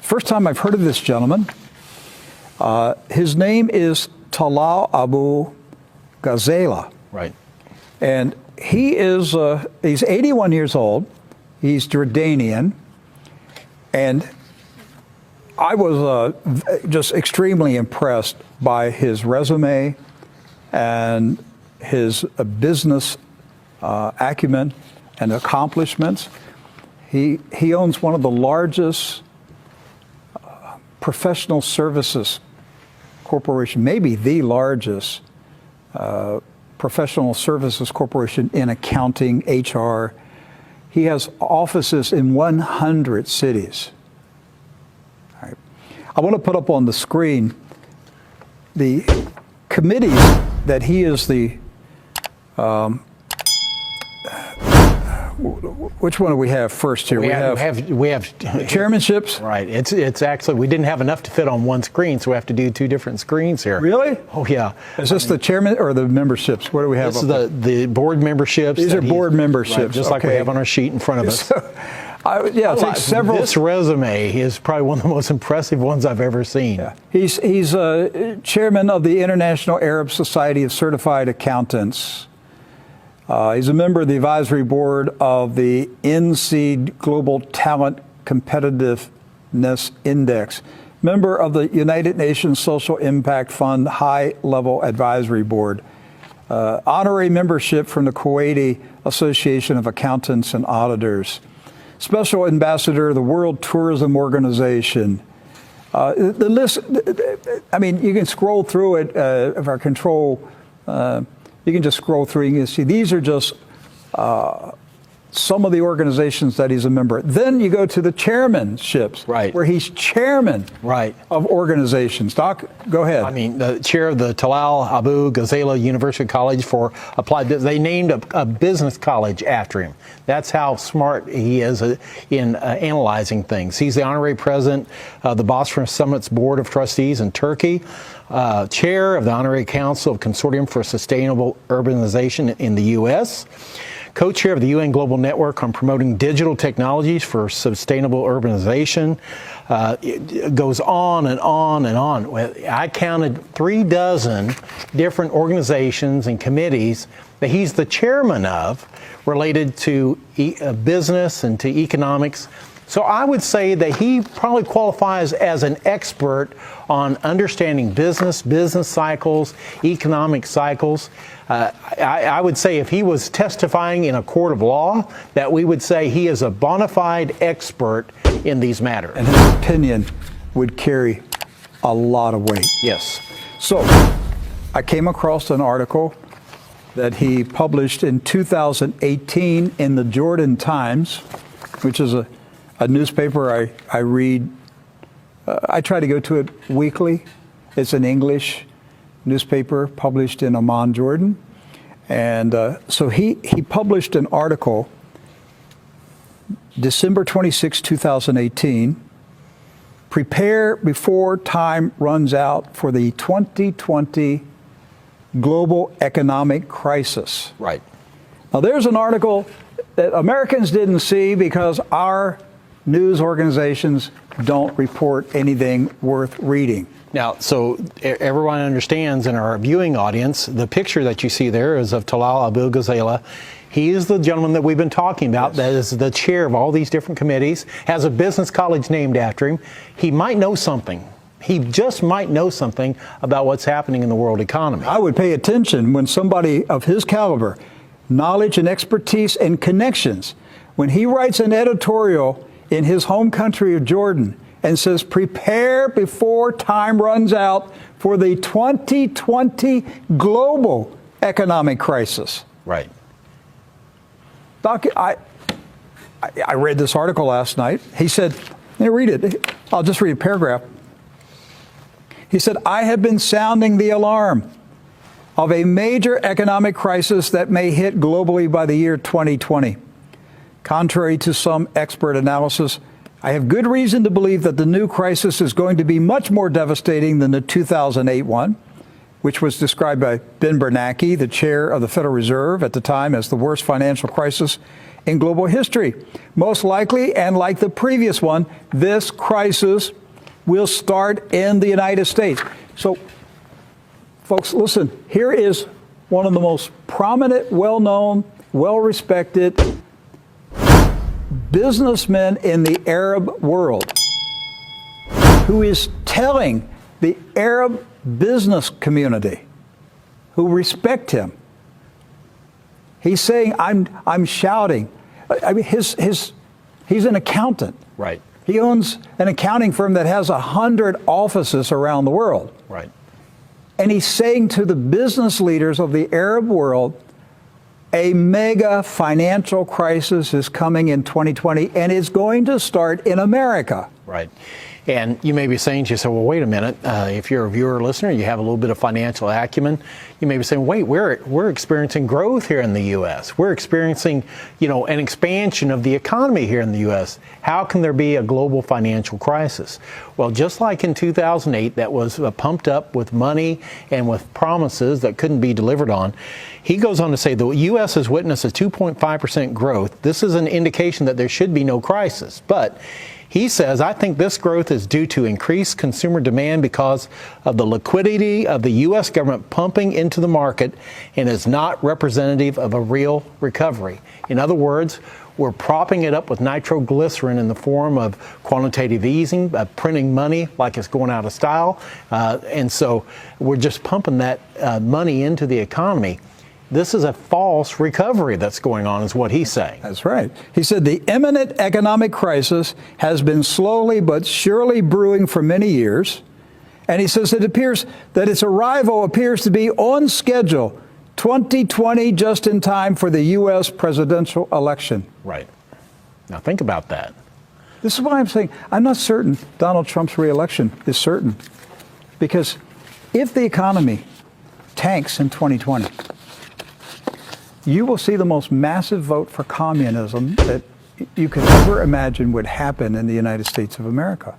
First time I've heard of this gentleman. His name is Talal Abu Ghazala. Right. And he's 81 years old. He's Jordanian. And I was just extremely impressed by his resume and his business acumen and accomplishments. He owns one of the largest professional services corporation, maybe the largest professional services corporation in accounting, HR. He has offices in 100 cities. All right. I want to put up on the screen the committees that he is the which one do we have first here? We have chairmanships. Right. It's actually, we didn't have enough to fit on one screen, so we have to do two different screens here. Really? Oh yeah. Is this the chairman or the memberships? What do we have? This is the board memberships. These are board memberships, right, just like we have on our sheet in front of us. Yeah, it's several. This resume is probably one of the most impressive ones I've ever seen. Yeah. He's chairman of the International Arab Society of Certified Accountants. He's a member of the advisory board of the NC Global Talent Competitiveness Index, member of the United Nations Social Impact Fund High Level Advisory Board, honorary membership from the Kuwaiti Association of Accountants and Auditors, special ambassador of the World Tourism Organization. The list, I mean, you can scroll through it if our control. You can just scroll through, you can see these are just some of the organizations that he's a member. Then you go to the chairmanships, right, where he's chairman of organizations. Doc, go ahead. I mean, the chair of the Talal Abu Ghazala University College for Applied Business. They named a business college after him. That's how smart he is in analyzing things. He's the honorary president of the Bosphorus Summit's Board of Trustees in Turkey. Chair of the Honorary Council of Consortium for Sustainable Urbanization in the U.S., co-chair of the UN Global Network on Promoting Digital Technologies for Sustainable Urbanization. It goes on and on and on. I counted 36 different organizations and committees that he's the chairman of related to business and to economics. So I would say that he probably qualifies as an expert on understanding business cycles, economic cycles. I would say if he was testifying in a court of law, that we would say he is a bona fide expert in these matters. And his opinion would carry a lot of weight. Yes. So I came across an article that he published in 2018 in the Jordan Times, which is a newspaper I read. I try to go to it weekly. It's an English newspaper published in Amman, Jordan. And so he published an article December 26, 2018, prepare before time runs out for the 2020 global economic crisis. Right. Now there's an article that Americans didn't see because our news organizations don't report anything worth reading. Now, so everyone understands in our viewing audience, the picture that you see there is of Talal Abu Ghazala. He is the gentleman that we've been talking about, yes, that is the chair of all these different committees, has a business college named after him. He might know something. He just might know something about what's happening in the world economy. I would pay attention when somebody of his caliber, knowledge and expertise and connections, when he writes an editorial in his home country of Jordan and says, prepare before time runs out for the 2020 global economic crisis. Right. Doc, I read this article last night. He said, read it. I'll just read a paragraph. He said, I have been sounding the alarm of a major economic crisis that may hit globally by the year 2020. Contrary to some expert analysis, I have good reason to believe that the new crisis is going to be much more devastating than the 2008 one, which was described by Ben Bernanke, the chair of the Federal Reserve at the time, as the worst financial crisis in global history. Most likely, and like the previous one, this crisis will start in the United States. So, folks, listen, here is one of the most prominent, well-known, well-respected businessmen in the Arab world who is telling the Arab business community who respect him. He's saying, I'm shouting. I mean, he's an accountant. Right. He owns an accounting firm that has 100 offices around the world. Right. And he's saying to the business leaders of the Arab world, a mega financial crisis is coming in 2020, and it's going to start in America. Right. And you may be saying to yourself, well, wait a minute. If you're a viewer or listener, you have a little bit of financial acumen. You may be saying, wait, we're experiencing growth here in the U.S. We're experiencing, an expansion of the economy here in the U.S. How can there be a global financial crisis? Well, just like in 2008, that was pumped up with money and with promises that couldn't be delivered on. He goes on to say the U.S. has witnessed a 2.5% growth. This is an indication that there should be no crisis. But he says, I think this growth is due to increased consumer demand because of the liquidity of the U.S. government pumping into the market and is not representative of a real recovery. In other words, we're propping it up with nitroglycerin in the form of quantitative easing, printing money like it's going out of style. And so we're just pumping that money into the economy. This is a false recovery that's going on, is what he's saying. That's right. He said the imminent economic crisis has been slowly but surely brewing for many years. And he says it appears that its arrival appears to be on schedule, 2020, just in time for the U.S. presidential election. Right. Now think about that. This is why I'm saying I'm not certain Donald Trump's reelection is certain. Because if the economy tanks in 2020, you will see the most massive vote for communism that you could ever imagine would happen in the United States of America.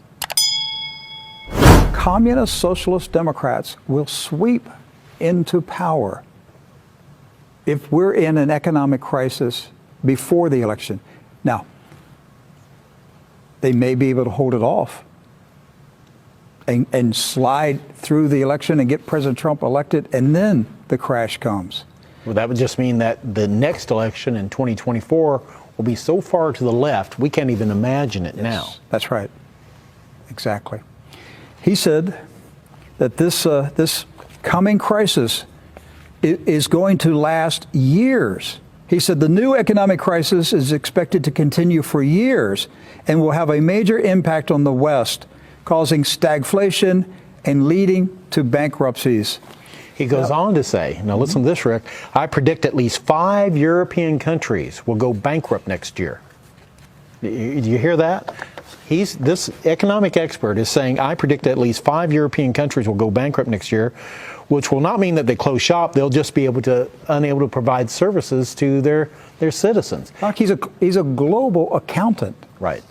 Communist, socialist Democrats will sweep into power if we're in an economic crisis before the election. Now, they may be able to hold it off and slide through the election and get President Trump elected, and then the crash comes. Well, that would just mean that the next election in 2024 will be so far to the left, we can't even imagine it now. That's right. Exactly. He said that this coming crisis is going to last years. He said the new economic crisis is expected to continue for years and will have a major impact on the West, causing stagflation and leading to bankruptcies. He goes on to say, now listen to this, Rick, I predict at least 5 European countries will go bankrupt next year. Do you hear that? This economic expert is saying, I predict at least 5 European countries will go bankrupt next year, which will not mean that they close shop. They'll just be unable to provide services to their citizens. He's a global accountant. Right.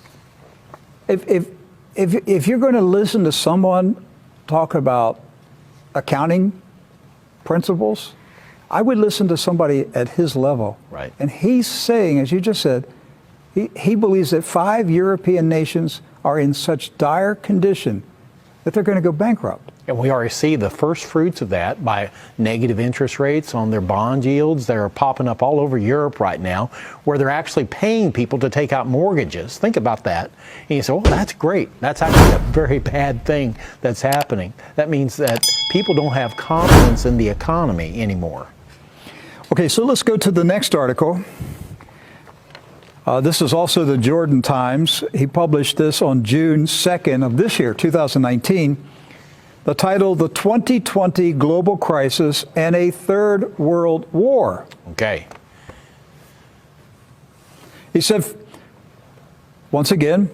If you're going to listen to someone talk about accounting principles, I would listen to somebody at his level. Right. And he's saying, as you just said, he believes that 5 European nations are in such dire condition that they're going to go bankrupt. And we already see the first fruits of that by negative interest rates on their bond yields. They're popping up all over Europe right now, where they're actually paying people to take out mortgages. Think about that. And you say, well, that's great. That's actually a very bad thing that's happening. That means that people don't have confidence in the economy anymore. Okay, so let's go to the next article. This is also the Jordan Times. He published this on June 2nd of this year, 2019. The title, The 2020 Global Crisis and a Third World War. Okay. He said, once again,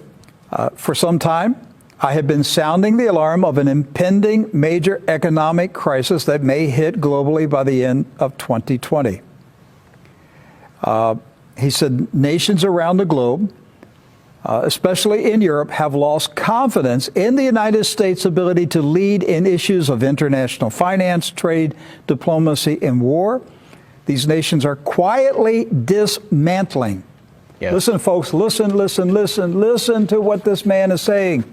for some time, I have been sounding the alarm of an impending major economic crisis that may hit globally by the end of 2020. He said nations around the globe especially in Europe, have lost confidence in the United States' ability to lead in issues of international finance, trade, diplomacy, and war. These nations are quietly dismantling. Yes. Listen, folks, listen to what this man is saying.